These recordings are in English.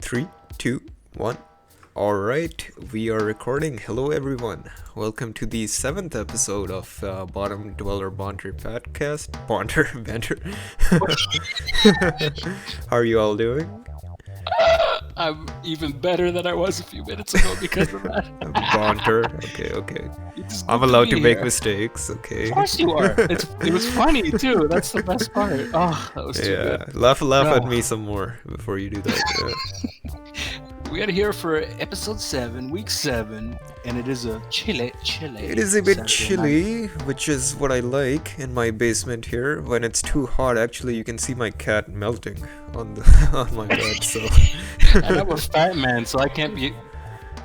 Three, two, one. All right, we are recording. Hello, everyone. Welcome to the seventh episode of Bottom Dweller Banter podcast. Banter. How are you all doing? I'm even better than I was a few minutes ago because of that. Banter. Okay. It's I'm good to allowed be to make here. mistakes. Of Okay. course you are. It was funny too. That's the best part. Oh, that was too Yeah. good. Laugh at No, me some more before you do that. we are here for episode 7, week 7, and it is a chilly It is a bit Saturday night. chilly, which is what I like in my basement here. When it's too hot, actually, you can see my cat melting on the on my bed. So And I'm a fat man, so I can't be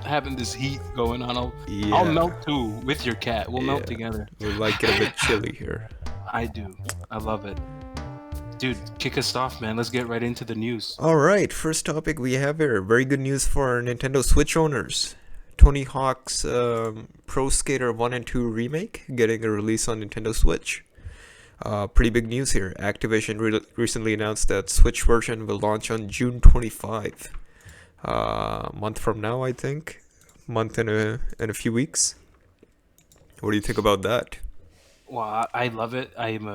having this heat going on. I'll yeah, melt too with your cat. We'll melt yeah, together. we might get a bit chilly here. I do. I love it. Dude, kick us off, man. Let's get right into the news. All right, first topic we have here. Very good news for Nintendo Switch owners. Tony Hawk's Pro Skater 1 and 2 remake getting a release on Nintendo Switch. Pretty big news here. Activision recently announced that Switch version will launch on June 25. A month from now, I think. Month and a few weeks. What do you think about that? Well, I love it. I'm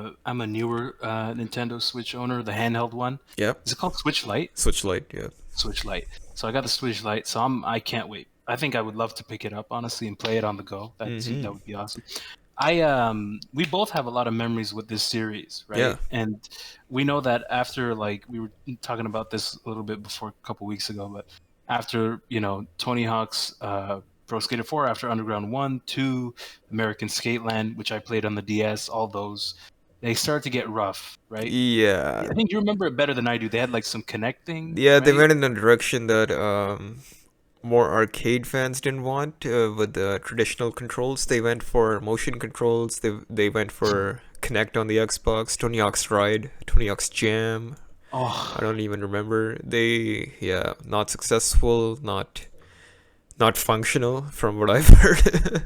a newer Nintendo Switch owner, the handheld one. Yep. Is it called Switch Lite? Switch Lite, yeah. Switch Lite. So I got the Switch Lite, so I can't wait. I think I would love to pick it up honestly and play it on the go. That would be awesome. We both have a lot of memories with this series, right? Yeah. And we know that after, like, we were talking about this a little bit before a couple weeks ago, but after, Tony Hawk's Pro Skater 4, after Underground 1, 2, American Skateland, which I played on the DS, all those, they started to get rough, right? Yeah. I think you remember it better than I do. They had like some connecting, Yeah, they right? went in a direction that more arcade fans didn't want with the traditional controls. They went for motion controls. They went for Connect on the Xbox, Tony Hawk's Ride, Tony Hawk's Jam. Oh, I don't even remember. Not successful, not functional from what I've heard.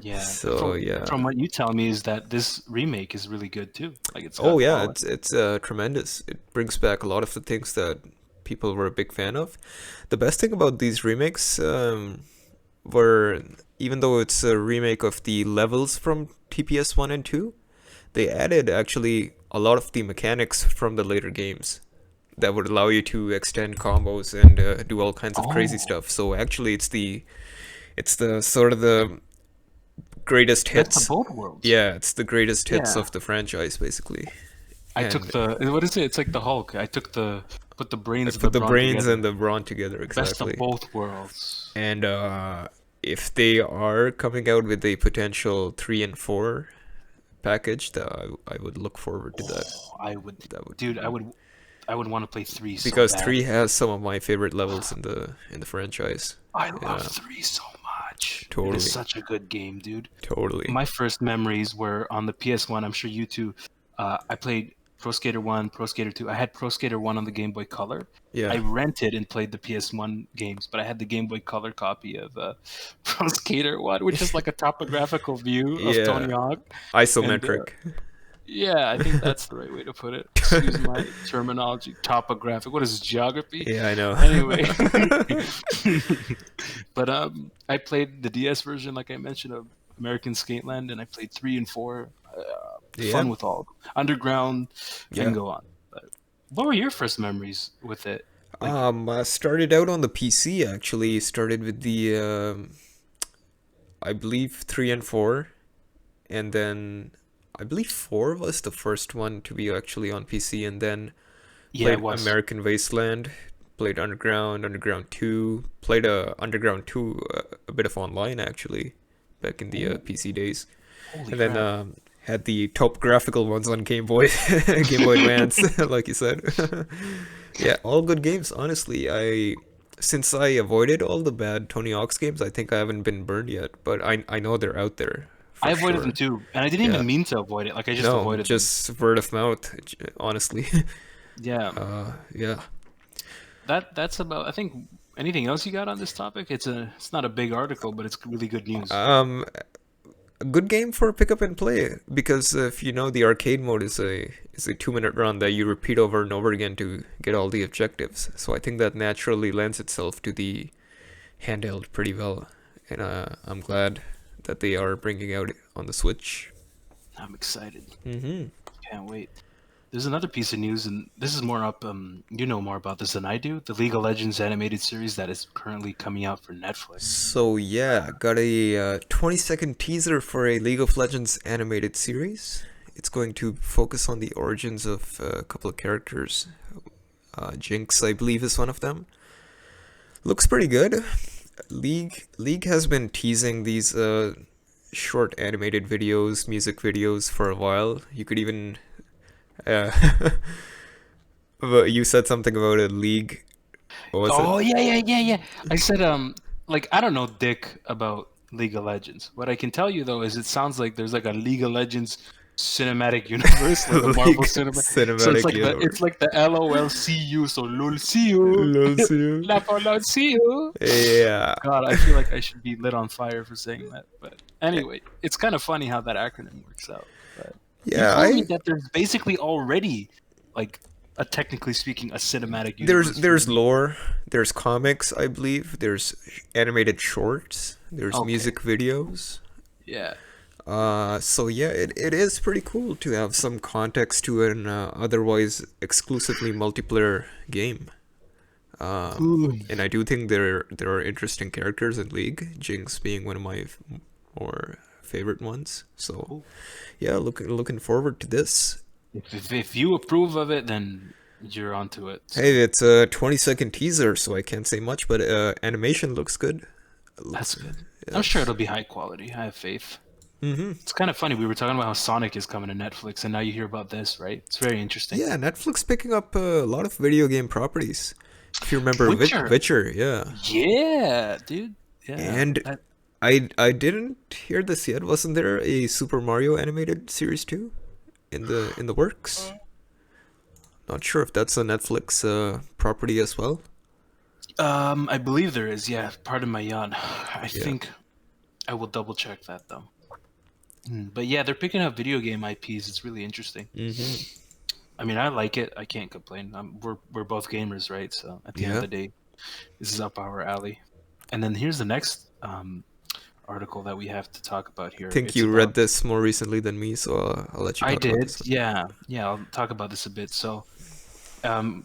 yeah. So yeah. From what you tell me is that this remake is really good too. Like it's Oh got yeah, all it's tremendous. It brings back a lot of the things that people were a big fan of. The best thing about these remakes were, even though it's a remake of the levels from TPS 1 and 2, they added actually a lot of the mechanics from the later games that would allow you to extend combos and do all kinds of crazy Oh, stuff. So actually, it's the sort of the greatest best of hits. both worlds. Yeah, it's the greatest hits Yeah. of the franchise, basically. I took And what is it? It's like the Hulk. Put the I brains of the put the brawn brains together. and the brawn together, Best of exactly. both worlds. And if they are coming out with a potential 3 and 4 package, I would look forward to that. Oh, I would, That would dude. I would want to play 3 so Because bad. 3 has some of my favorite levels in the franchise. I love Yeah, 3 so much. It is totally, such a good game, dude. totally. My first memories were on the PS1. I'm sure you too. I played Pro Skater 1, Pro Skater 2. I had Pro Skater 1 on the Game Boy Color. I Yeah, rented and played the PS1 games, but I had the Game Boy Color copy of Pro Skater 1, which is like a topographical view of yeah. Tony Hawk. And Isometric. yeah, I think that's the right way to put it. Excuse my terminology. Topographic. What is it, geography? Yeah, I know. Anyway, but I played the DS version, like I mentioned, of American Skateland, and I played 3 and 4. Yeah, Fun with all of them. Underground. I can yeah. go on. But what were your first memories with it? Like, I started out on the PC actually. Started with the I believe 3 and 4, and then I believe 4 was the first one to be actually on PC, and then yeah, it played was. American Wasteland, played Underground 2, played Underground 2 a bit of online actually back in the Ooh, PC days, holy and then crap! had the topographical ones on Game Boy, Game Boy Advance, like you said. Yeah, all good games. Honestly, since I avoided all the bad Tony Hawk's games, I think I haven't been burned yet, but I know they're out there I for avoided them sure. too, and I didn't Yeah. even mean to avoid it. Like I just No, avoided them. just word of mouth, honestly. Yeah, Yeah. that's about. I think anything else you got on this topic? It's not a big article, but it's really good news. Um, a good game for pick up and play because if you know the arcade mode is a 2 minute run that you repeat over and over again to get all the objectives. So I think that naturally lends itself to the handheld pretty well, and I'm glad that they are bringing out on the Switch. I'm excited. Mm-hmm. Can't wait. There's another piece of news, and this is more up. You know more about this than I do. The League of Legends animated series that is currently coming out for Netflix. So yeah, got a 20-second teaser for a League of Legends animated series. It's going to focus on the origins of a couple of characters. Jinx, I believe, is one of them. Looks pretty good. League has been teasing these short animated videos, music videos for a while. You could even uh, but you said something about a League. What was it? Oh yeah. I said like I don't know dick about League of Legends. What I can tell you though is it sounds like there's like a League of Legends cinematic universe, like a Marvel League cinema. So cinematic it's universe. like the LOLCU, so LOL see you. Lol, see you. Laugh out loud see you. Yeah. God, I feel like I should be lit on fire for saying that. But anyway, it's kind of funny how that acronym works out. But you Yeah, told me I that there's basically already like a technically speaking a cinematic there's universe for there's League. lore, there's comics, I believe, there's animated shorts, there's Okay. music videos. Yeah. So yeah, it is pretty cool to have some context to an otherwise exclusively multiplayer game. And I do think there are interesting characters in League, Jinx being one of my more favorite ones. So Cool. yeah, looking forward to this. If you approve of it, then you're onto it. So Hey, it's a 20-second teaser, so I can't say much, but animation looks good. It that's looks, good. I'm sure yes. it'll be high quality. I have faith. Mm-hmm. It's kind of funny. We were talking about how Sonic is coming to Netflix, and now you hear about this, right? It's very interesting. Yeah, Netflix picking up a lot of video game properties. If you remember Witcher. Witcher, yeah. Yeah, dude. Yeah. And I didn't hear this yet. Wasn't there a Super Mario animated series too in the works? Not sure if that's a Netflix property as well. I believe there is. Yeah, pardon my yawn. I Yeah. think I will double check that though. But yeah, they're picking up video game IPs. It's really interesting. Mm-hmm. I mean, I like it. I can't complain. We're both gamers, right? So at the end of Yeah. the day, this is up our alley. And then here's the next article that we have to talk about here. Think It's you read about. this more recently than me, so I'll let you I talk about did. this one. Yeah. I'll talk about this a bit. So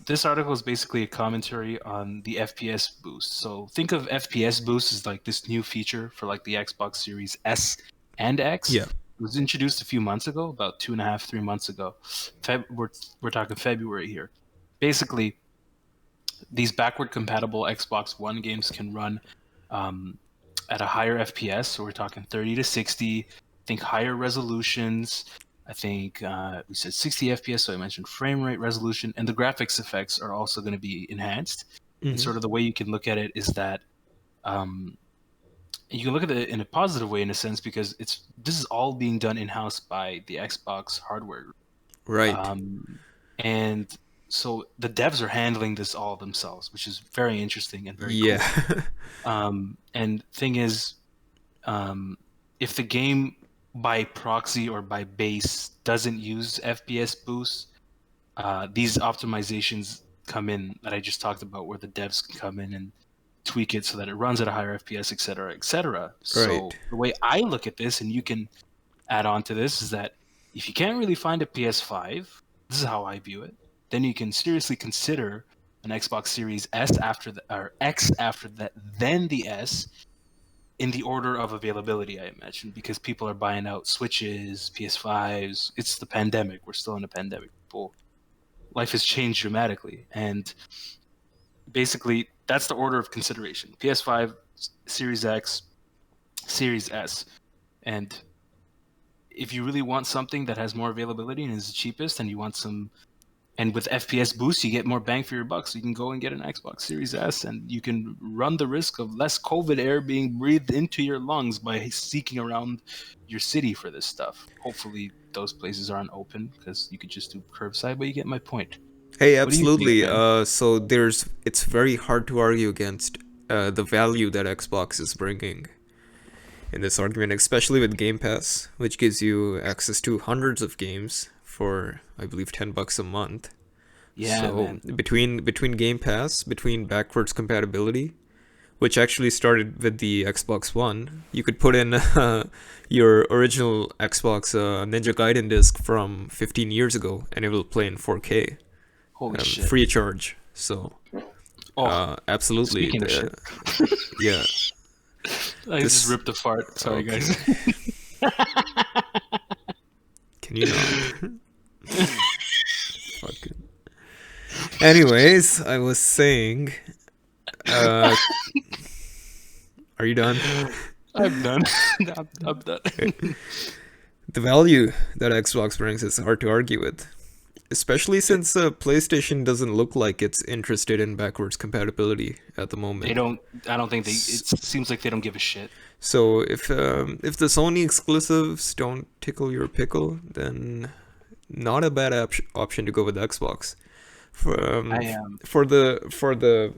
this article is basically a commentary on the FPS boost. So think of FPS boost as like this new feature for like the Xbox Series S and X. Yeah. It was introduced a few months ago, about 2.5, 3 months ago. We're talking February here. Basically, these backward compatible Xbox One games can run um, at a higher FPS. So we're talking 30 to 60. I think higher resolutions. I think we said 60 FPS, so I mentioned frame rate, resolution, and the graphics effects are also going to be enhanced. And Mm-hmm. sort of the way you can look at it is that um, you can look at it in a positive way in a sense because this is all being done in house by the Xbox hardware, Right. um, and so the devs are handling this all themselves, which is very interesting and very Yeah. cool. And thing is, um, if the game by proxy or by base doesn't use FPS boost, these optimizations come in that I just talked about, where the devs can come in and tweak it so that it runs at a higher FPS, et cetera, et cetera. So Right. the way I look at this, and you can add on to this, is that if you can't really find a PS5, this is how I view it, then you can seriously consider an Xbox Series S after the or X after that, then the S in the order of availability, I imagine, because people are buying out Switches, PS5s. It's the pandemic. We're still in a pandemic. People, life has changed dramatically, and basically that's the order of consideration: PS5, Series X, Series S, and if you really want something that has more availability and is the cheapest, and you want some, and with FPS boost, you get more bang for your buck. So you can go and get an Xbox Series S, and you can run the risk of less COVID air being breathed into your lungs by seeking around your city for this stuff. Hopefully, those places aren't open because you could just do curbside. But you get my point. Hey, What do you think, absolutely. man? So it's very hard to argue against the value that Xbox is bringing. in this argument, especially with Game Pass, which gives you access to hundreds of games for, I believe, $10 a month. Yeah, So man. between Game Pass, between backwards compatibility, which actually started with the Xbox One, you could put in your original Xbox Ninja Gaiden disc from 15 years ago, and it will play in 4K, Holy shit. free of charge. So Oh, absolutely, speaking of shit, yeah, I just this ripped a fart. Sorry, okay. guys. Can you not? Fuck it. Anyways, I was saying, uh, are you done? I'm done. I'm done. The value that Xbox brings is hard to argue with, especially since PlayStation doesn't look like it's interested in backwards compatibility at the They moment. don't. I don't think they. It seems like they don't give a shit. So if the Sony exclusives don't tickle your pickle, then not a bad option to go with Xbox. For I am. for the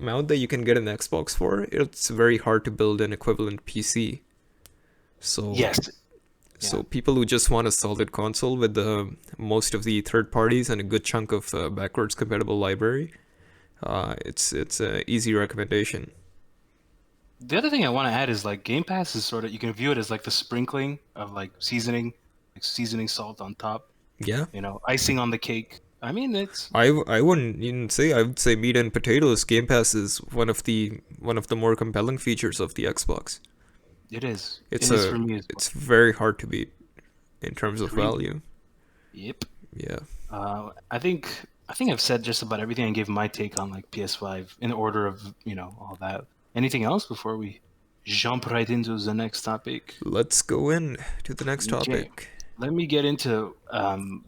amount that you can get an Xbox for, it's very hard to build an equivalent PC. So Yes. Yeah. so people who just want a solid console with most of the third parties and a good chunk of backwards compatible library, it's a easy recommendation. The other thing I want to add is like Game Pass is sort of, you can view it as like the sprinkling of like seasoning salt on top. Yeah, Icing on the cake. I mean, it's I wouldn't even say, I would say meat and potatoes. Game Pass is one of the more compelling features of the Xbox. it is. It's It is a for me as well. it's very hard to beat in terms of Agreed. value. Yep. Yeah. I think I've said just about everything. I gave my take on like PS5 in order of all that. Anything else before we jump right into the next topic? Let's go in to the next Okay, topic. let me get into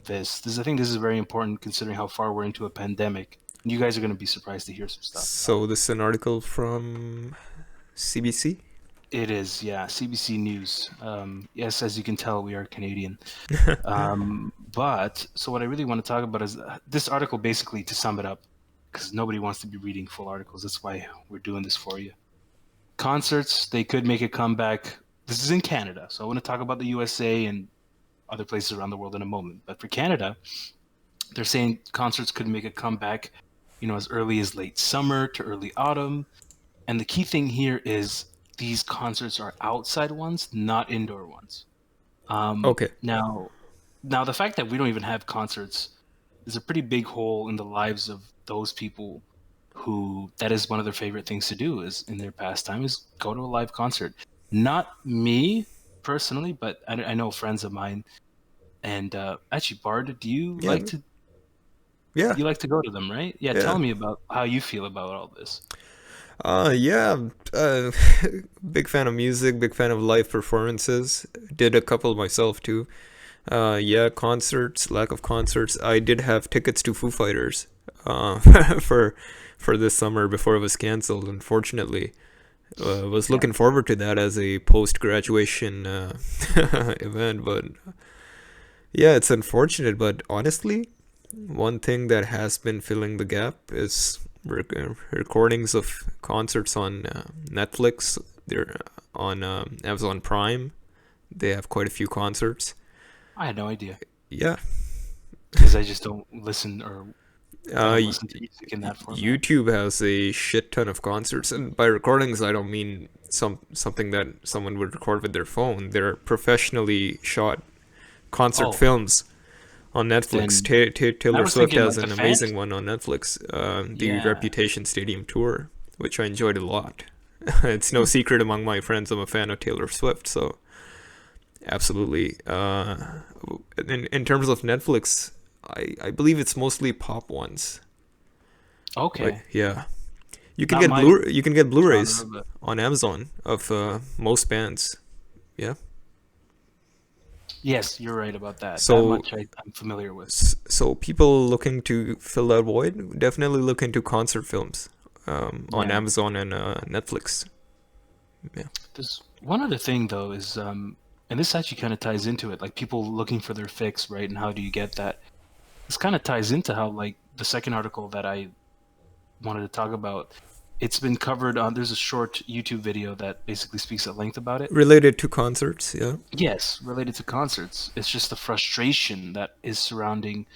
this. I think this is very important considering how far we're into a pandemic. You guys are going to be surprised to hear some stuff. So this is an article from CBC. It is, yeah, CBC News. Yes, as you can tell, we are Canadian. But so what I really want to talk about is this article, basically, to sum it up, because nobody wants to be reading full articles. That's why we're doing this for you. Concerts, they could make a comeback. This is in Canada, so I want to talk about the USA and other places around the world in a moment. But for Canada, they're saying concerts could make a comeback, as early as late summer to early autumn. And the key thing here is these concerts are outside ones, not indoor ones. Okay. Now the fact that we don't even have concerts is a pretty big hole in the lives of those people who that is one of their favorite things to do is in their pastime is go to a live concert. Not me personally, but I know friends of mine. And actually, Bard, do you Yeah. Yeah. go to them, right? Yeah, Yeah. tell me about how you feel about all this. Yeah. Big fan of music. Big fan of live performances. Did a couple myself too. Yeah. Concerts. Lack of concerts. I did have tickets to Foo Fighters. Uh, for for this summer before it was canceled. Unfortunately, was Yeah. looking forward to that as a post graduation event, but yeah, it's unfortunate. But honestly, one thing that has been filling the gap is recordings of concerts on Netflix. They're on Amazon Prime. They have quite a few concerts. I had no idea Yeah. because I just don't listen or I Uh, don't y- listen to music in that format. YouTube has a shit ton of concerts, and by recordings, I don't mean something that someone would record with their phone. They're professionally shot concert Oh, films on Netflix. then I Taylor was Swift thinking has like the an fans. amazing one on Netflix, the Yeah, Reputation Stadium Tour, which I enjoyed a lot. It's no secret among my friends I'm a fan of Taylor Swift, so absolutely. In terms of Netflix, I believe it's mostly pop ones. Like okay. yeah, Not my You can get genre, Blu-rays but on Amazon of most bands. Yeah. yes, you're right about that. That So much I'm familiar with. so people looking to fill that void definitely look into concert films on Yeah. Amazon and Netflix. Yeah. There's one other thing though is and this actually kind of ties into it, like people looking for their fix, right? And how do you get that? This kind of ties into how like the second article that I wanted to talk about. It's been covered on. There's a short YouTube video that basically speaks at length about it. Related to concerts, yeah. Yes, related to concerts. It's just the frustration that is surrounding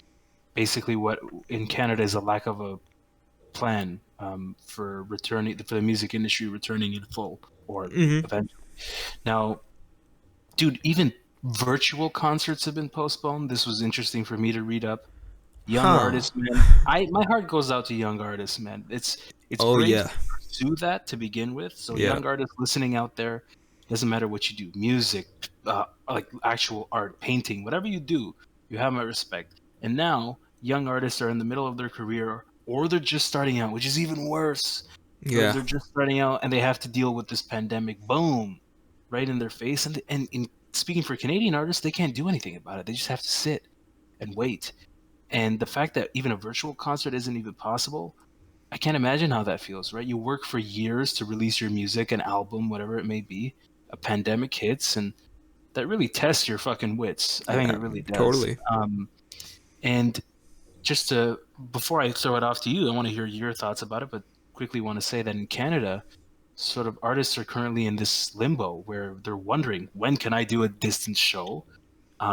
basically what in Canada is a lack of a plan for returning for the music industry returning in full or Mm-hmm. eventually. Now, dude, even virtual concerts have been postponed. This was interesting for me to read up. Young Huh. artists, man. I my heart goes out to young artists, man. It's Oh brave yeah. to pursue that to begin with. So Yeah. young artists listening out there, doesn't matter what you do, music, like actual art, painting, whatever you do, you have my respect. And now young artists are in the middle of their career, or they're just starting out, which is even worse. Yeah. They're just starting out, and they have to deal with this pandemic. Boom, right in their face. And in speaking for Canadian artists, they can't do anything about it. They just have to sit and wait. And the fact that even a virtual concert isn't even possible, I can't imagine how that feels, right? You work for years to release your music, an album, whatever it may be. A pandemic hits, and that really tests your fucking wits. I think Yeah. it really does. Totally. And just to, before I throw it off to you, I want to hear your thoughts about it, but quickly want to say that in Canada, sort of artists are currently in this limbo where they're wondering, when can I do a distance show?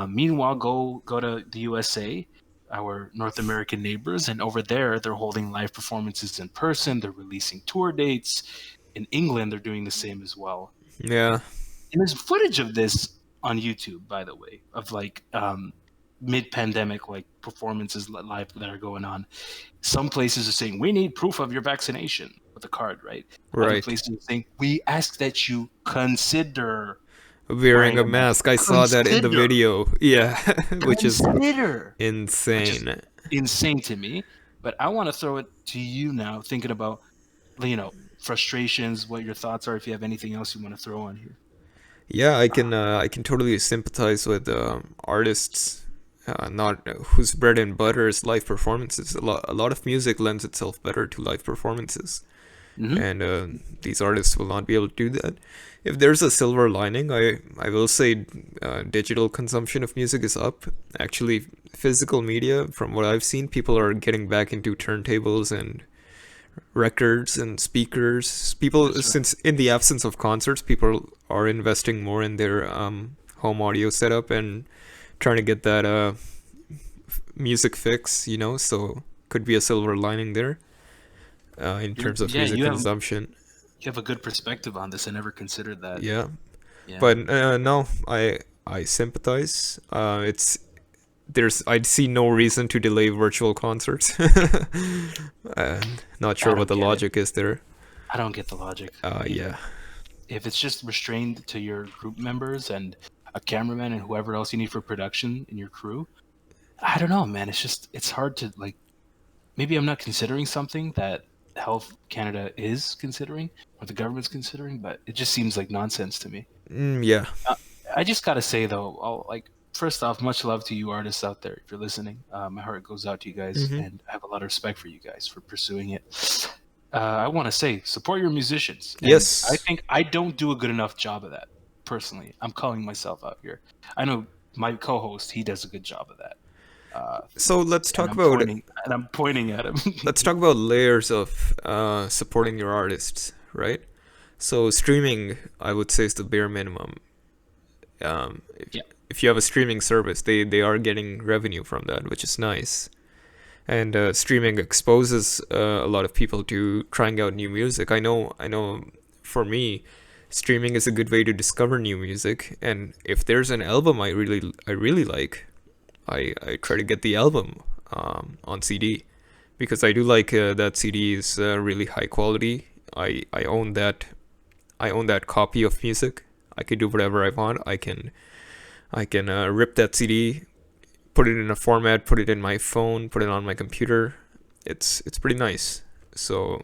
Meanwhile, go to the USA, our North American neighbors, and over there they're holding live performances in person. They're releasing tour dates. In England, they're doing the same as well. Yeah. And there's footage of this on YouTube, by the way, of like mid-pandemic like performances live that are going on. Some places are saying we need proof of your vaccination with a card, right? Other Right. places are saying we ask that you consider Wearing wearing a a mask. mask. I saw that in the Consider, video. Yeah. Which is consider. Which is insane. insane to me. But I want to throw it to you now, thinking about frustrations, what your thoughts are, if you have anything else you want to throw on here. Yeah, I can totally sympathize with artists not whose bread and butter is live performances. A lot of music lends itself better to live performances, Hmm. and these artists will not be able to do that. If there's a silver lining, I will say digital consumption of music is up. Actually, physical media, from what I've seen, people are getting back into turntables and records and speakers. People, That's right. since in the absence of concerts, people are investing more in their home audio setup and trying to get that music fix, so could be a silver lining there in terms of Yeah, music you consumption. have a good perspective on this. I never considered that. Yeah, Yeah. but no, I sympathize. It's there's I'd see no reason to delay virtual concerts. Not I sure what don't the get it. logic is there. I don't get the logic. I mean, Yeah. if it's just restrained to your group members and a cameraman and whoever else you need for production in your crew, I don't know, man. It's hard to like. Maybe I'm not considering something that Health Canada is considering or the government's considering, but it just seems like nonsense to me. Yeah. Uh, I just gotta say though, first off, much love to you artists out there if you're listening. My heart goes out to you guys, Hmm. and I have a lot of respect for you guys for pursuing it. I want to say support your musicians, and I Yes. think I don't do a good enough job of that personally. I'm calling myself out here. I know my co-host he does a good job of that, uh, So and I'm pointing at him. let's talk about layers of supporting your artists, right? So streaming, I would say, is the bare minimum. Yeah, If you have a streaming service, they are getting revenue from that, which is nice. And streaming exposes a lot of people to trying out new music. I know. For me, streaming is a good way to discover new music. And if there's an album I really like, I try to get the album on CD because I do like that CD is really high quality. I own that. I own that copy of music. I can do whatever I want. I can rip that CD, put it in a format, put it in my phone, put it on my computer. It's pretty nice. So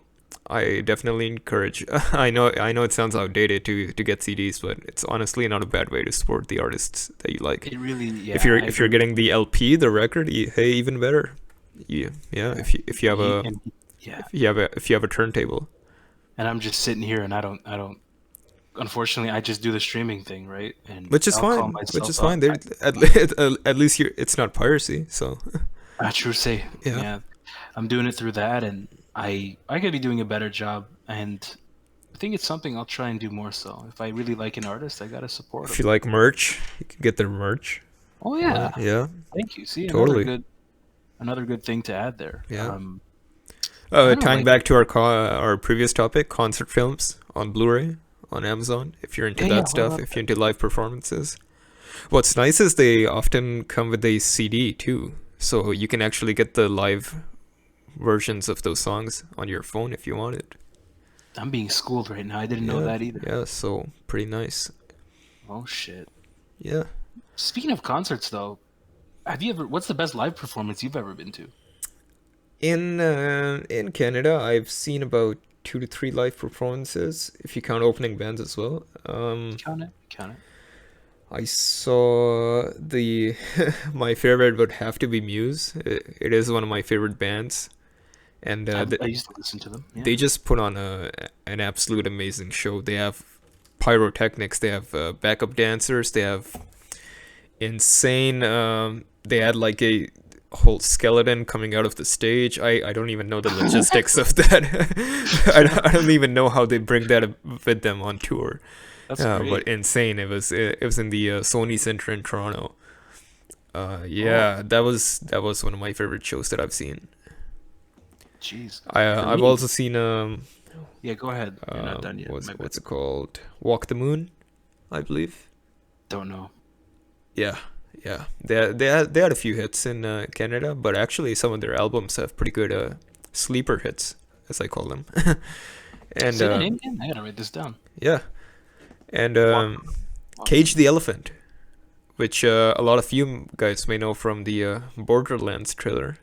I definitely encourage. I know it sounds outdated to get CDs, but it's honestly not a bad way to support the artists that you like. it really. If Yeah, you're I if you're agree with getting the LP, the record, hey, even better. Yeah. you. If you have a Yeah, if you have a turntable, and I'm just sitting here, and I don't. Unfortunately, I just do the streaming thing, right? And which is I'll call fine, which myself is out. fine. There at least it's not piracy. So I true say, yeah. yeah, I'm doing it through that, and I could be doing a better job, and I think it's something I'll try and do more so. If I really like an artist, I gotta support If him. you like merch, you can get their merch. Oh yeah, Yeah, thank you. See, totally. another good thing to add there. Yeah. I don't know, Tying like, back to our previous topic, concert films on Blu-ray on Amazon. If you're into yeah. that What stuff, about if you're into live performances, what's nice is they often come with a CD too, so you can actually get the live versions of those songs on your phone if you want it. I'm being schooled right now. I didn't know Yeah, that either. yeah. So pretty nice. Oh shit. Yeah. Speaking of concerts, though, have you ever? What's the best live performance you've ever been to? In Canada, I've seen about 2 to 3 live performances, if you count opening bands as well. Count it. Count it. I saw the my favorite would have to be Muse. It is one of my favorite bands, and I used to listen to them. Yeah. they just put on an absolute amazing show. They have pyrotechnics, they have backup dancers, they have insane. They had like a whole skeleton coming out of the stage. I don't even know the logistics of that. I don't even know how they bring that with them on tour. That's But great. insane. It was in the Sony Center in Toronto. Oh, Yeah, that was one of my favorite shows that I've seen. jeez. For I've me, also seen yeah. Go ahead. You're not done yet. My bad. what's it called? Walk the Moon, I believe. Don't know. Yeah, yeah. They had a few hits in Canada, but actually some of their albums have pretty good sleeper hits, as I call them. And Say the name again. I gotta write this down. yeah, and Walk. Walk. Cage the Elephant, which a lot of you guys may know from the Borderlands trailer.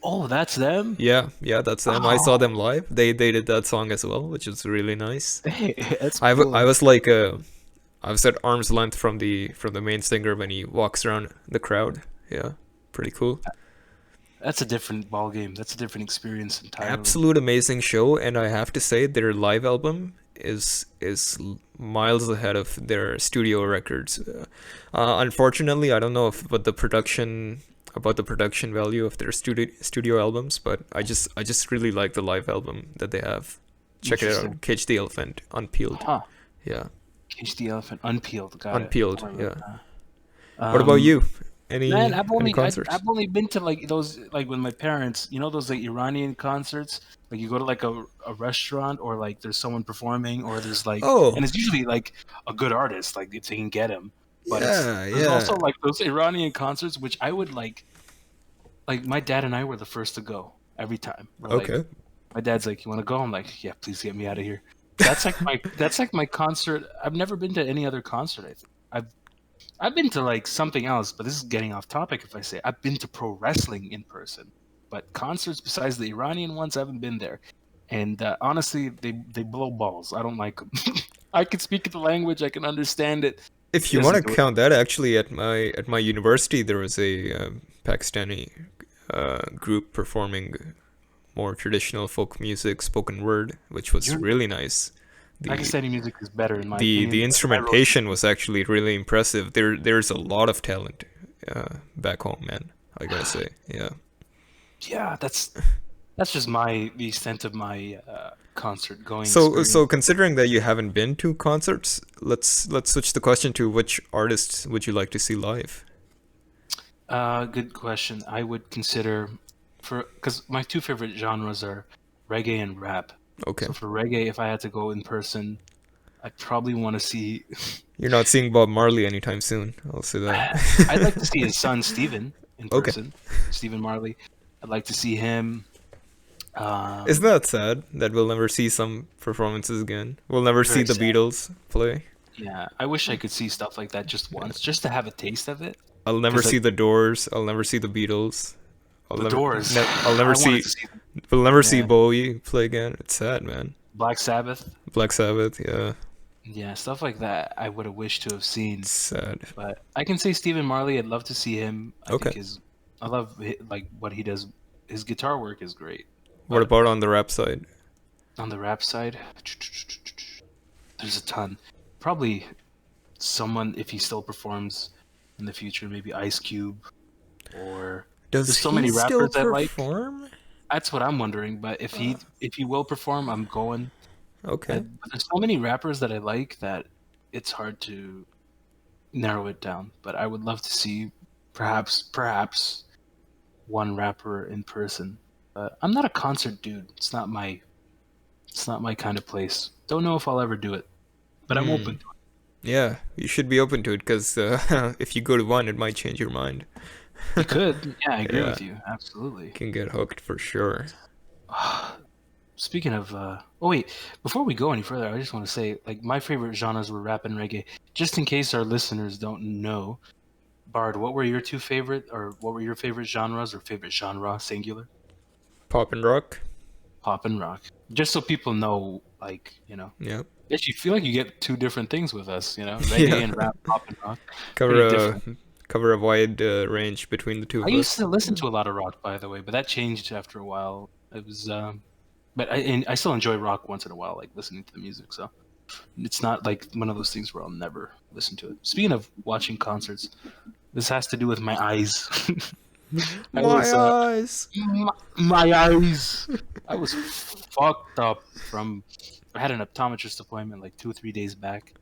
Oh, that's them. Yeah, yeah, that's them. I saw Oh, them live. They did that song as well, which is really nice. hey, that's I cool. was like I was at arm's length from the main singer when he walks around the crowd. Yeah, pretty cool. That's a different ball game. That's a different experience entirely. Absolute amazing show, and I have to say their live album is miles ahead of their studio records. Unfortunately, I don't know if but the production about the production value of their studio albums, but I just really like the live album that they have. Check it Interesting. out, Cage the Elephant, Unpeeled. Huh. Yeah, Cage the Elephant, Unpeeled. Got it. Unpeeled. I'll write Yeah. that. What about Um, you? Man, Any concerts? I've only been to like those like with my parents. You know those like Iranian concerts. Like you go to like a restaurant or like there's someone performing or there's like Oh, and it's usually like a good artist like if they can get him. But it's yeah, there's yeah. also like those Iranian concerts which I would like my dad and I were the first to go every time. We're like Okay. my dad's like, "You want to go?" I'm like, "Yeah, please get me out of here." That's like my concert. I've never been to any other concert. I think I've been to like something else, but this is getting off topic. If I say I've been to pro wrestling in person, but concerts besides the Iranian ones, I haven't been there. And honestly, they blow balls. I don't like them. I can speak the language. I can understand it. If He you want doesn't to do it. count that, actually, at my university, there was a Pakistani group performing more traditional folk music, spoken word, which was Your really nice. The Pakistani music is better in my the opinion. But I roast instrumentation was actually really impressive. There's a lot of talent back home, man. I gotta say, yeah. yeah, that's just the extent of my concert going So experience. considering that you haven't been to concerts, let's switch the question to which artists would you like to see live? Good question. I would consider for because my two favorite genres are reggae and rap. Okay, So for reggae, if I had to go in person, I'd probably want to see. you're not seeing Bob Marley anytime soon. I'll say I'd like to that. see his son Stephen in Okay. person. Stephen Marley. I'd like to see him. Isn't Um, that sad that we'll never see some performances again? We'll never see Very the sad. Beatles play. Yeah, I wish I could see stuff like that just once, just to have a taste of it. I'll never Because see the Doors. I'll never see the Beatles. the Doors, I'll never I wanted see. to see them. We'll never see Yeah, Bowie play again. It's sad, man. Black Sabbath. Black Sabbath, yeah, Yeah, stuff like that. I would have wished to have seen. it's sad. But I can say Stephen Marley. I'd love to see him. Okay. I love like what he does. His guitar work is great. What But about on the rap side? on the rap side, there's a ton. Probably someone if he still performs in the future, maybe Ice Cube or Does there's so he many still rappers I like. perform? That's what I'm wondering. But if he will perform, I'm going. Okay. But there's so many rappers that I like that it's hard to narrow it down. But I would love to see perhaps one rapper in person. But I'm not a concert dude. It's not my kind of place. Don't know if I'll ever do it, but I'm Hmm. open to it. Yeah, you should be open to it because if you go to one, it might change your mind. It could. Yeah, I agree Yeah, with you. Absolutely. can get hooked for sure. Speaking of, oh wait, before we go any further, I just want to say, like, my favorite genres were rap and reggae. Just in case our listeners don't know, Bard, what were your two favorite, or what were your favorite genres, or favorite genre, singular? Pop and rock. Pop and rock. Just so people know, like, Yeah. yes, you feel like you get two different things with us, Yeah. reggae and rap, pop and rock, Cover pretty a different. cover a wide range between the two I of used us. to listen Yeah. to a lot of rock, by the way, but that changed after a while. It was, but I still enjoy rock once in a while, like listening to the music. So it's not like one of those things where I'll never listen to it. Speaking of watching concerts, this has to do with my eyes. I My was eyes. my eyes. I was fucked up from. I had an optometrist appointment like 2 or 3 days back,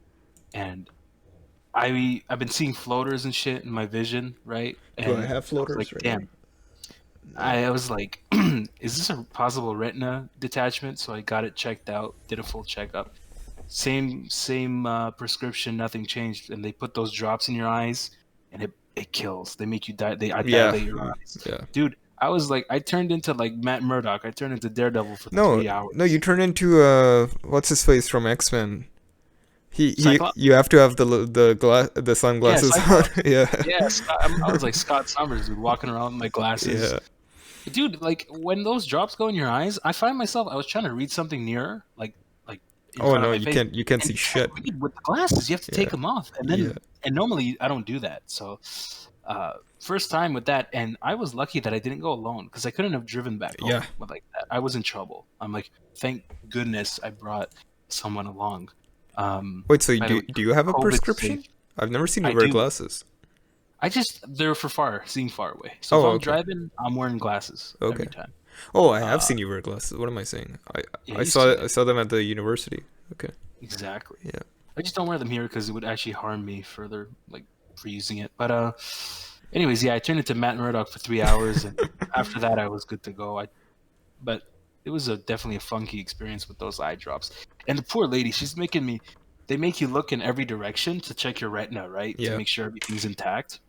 and I've been seeing floaters and shit in my vision, right? Do I And have I was like, floaters right now? damn. No. I was like, is this a possible retina detachment? So I got it checked out, did a full checkup. Same prescription, nothing changed. And they put those drops in your eyes, and it kills. They make you die. I Yeah. dilate your eyes, Yeah. dude. I was like, I turned into like Matt Murdock. I turned into Daredevil for No, 3 hours. no, you turn into what's his face from X-Men. Cyclops. You have to have the Yeah, sunglasses on. Cyclops. Yeah. Yeah, I was like Scott Summers, dude, walking around with my glasses. Yeah. Dude, like when those drops go in your eyes, I find myself I was trying to read something nearer, like in Oh front of no, my face, you can't and see you can't shit. read with the glasses. You have to take Yeah. them off, Yeah. and normally I don't do that. So, first time with that, and I was lucky that I didn't go alone because I couldn't have driven back Yeah. home with like that. I was in trouble. I'm like, thank goodness I brought someone along. Wait, so By the way, do you have a COVID prescription? safe. I've never seen you I wear do. glasses. They're for seeing far away. So if Oh, I'm okay. driving, I'm wearing glasses Okay. every time. Oh, I have Uh, seen you wear glasses. What am I saying? yeah, you've seen I it. saw them at the university. Okay. Exactly. Yeah. I just don't wear them here because it would actually harm me further, like for using it. But anyways, yeah, I turned into Matt Murdock for 3 hours, and after that, I was good to go. But it was definitely a funky experience with those eye drops. And the poor lady, she's making me. They make you look in every direction to check your retina, right, to Yeah. make sure everything's intact.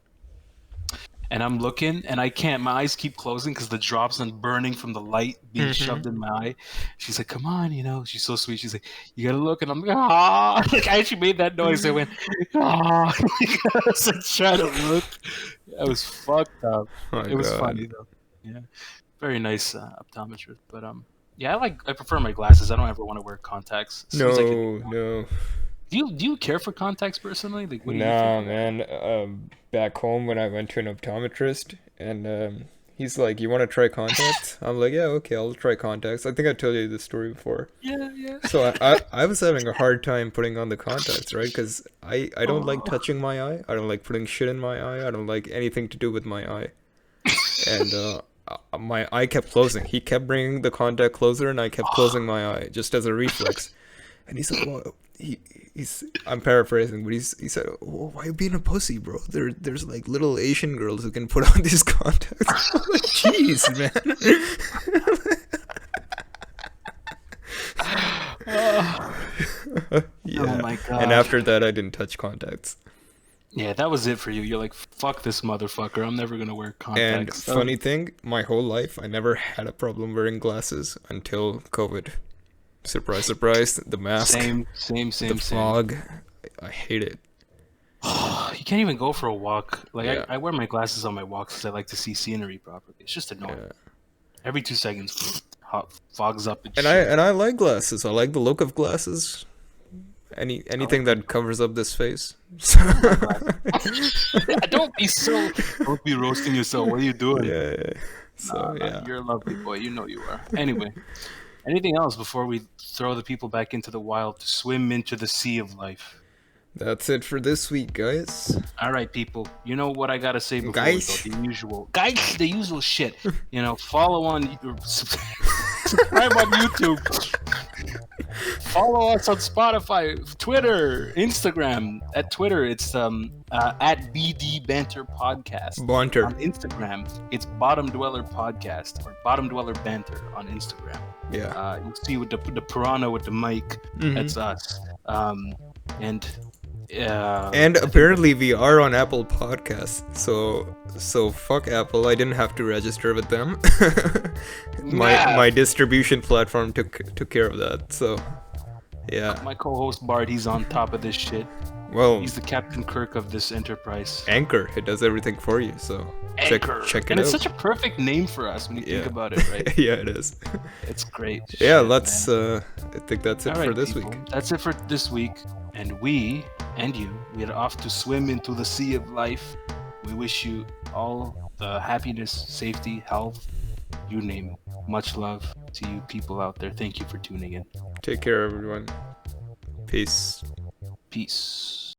And I'm looking, and I can't. My eyes keep closing because the drops are burning from the light being Mm-hmm. shoved in my eye. She's like, "Come on, She's so sweet. She's like, "You gotta look," and I'm like, "Ah!" Like I actually made that noise. I went, "Ah!" I was like trying to look. I was fucked up. Oh my It was God. funny though. Yeah, very nice optometrist. But I prefer my glasses. I don't ever want to wear contacts. As soon as I can. No, no. Do you care for contacts personally? Like, what do you think Nah, about? man. Back home when I went to an optometrist, and he's like, "You want to try contacts?" I'm like, "Yeah, okay, I'll try contacts." I think I told you this story before. Yeah, yeah. So I was having a hard time putting on the contacts, right? Because I don't like Oh. touching my eye. I don't like putting shit in my eye. I don't like anything to do with my eye. And my eye kept closing. He kept bringing the contact closer, and I kept closing my eye just as a reflex. And he's like, "Well, he's I'm paraphrasing, but he said, oh, why you being a pussy, bro? There's like little Asian girls who can put on these contacts." I'm like, jeez, man. Oh Yeah. my And god. after that, I didn't touch contacts. Yeah, that was it for you. You're like, fuck this motherfucker. I'm never gonna wear And contacts. funny thing, my whole life, I never had a problem wearing glasses until COVID. Surprise, surprise, the mask, Same, same, the same, same. fog. I hate it. You can't even go for a walk. Like Yeah, I wear my glasses on my walks because I like to see scenery properly. It's just annoying. yeah. Every 2 seconds, fogs up and And shit. I like glasses. I like the look of glasses. I Anything like them. that covers up this face. I like glasses. Don't be roasting yourself. What are you doing? Yeah, yeah. Nah, So nah, yeah. you're a lovely boy. You know you are. Anyway, anything else before we throw the people back into the wild to swim into the sea of life? That's it for this week, guys. All right, people. You know what I gotta say before we go? Guys. The usual shit. Follow on, subscribe on YouTube. Follow us on Spotify, Twitter, Instagram. At Twitter, it's at BD Banter Podcast. Banter. On Instagram, it's Bottom Dweller Podcast or Bottom Dweller Banter on Instagram. Yeah. You'll see with the piranha with the mic. That's us. And apparently we are on Apple Podcasts, so fuck Apple. I didn't have to register with them. my distribution platform took care of that. So yeah. My co-host Bard, he's on top of this shit. Well, He's the Captain Kirk of this enterprise. Anchor, it does everything for you. So Anchor. check it and out. it's such a perfect name for us when you think about it, right? Yeah, it is. It's great. Yeah, Shit, let's. man. I think that's it All right, for this people. week. That's it for this week, and we and you, we're off to swim into the sea of life. We wish you all the happiness, safety, health, you name it. Much love to you people out there. Thank you for tuning in. Take care, everyone. Peace. Peace.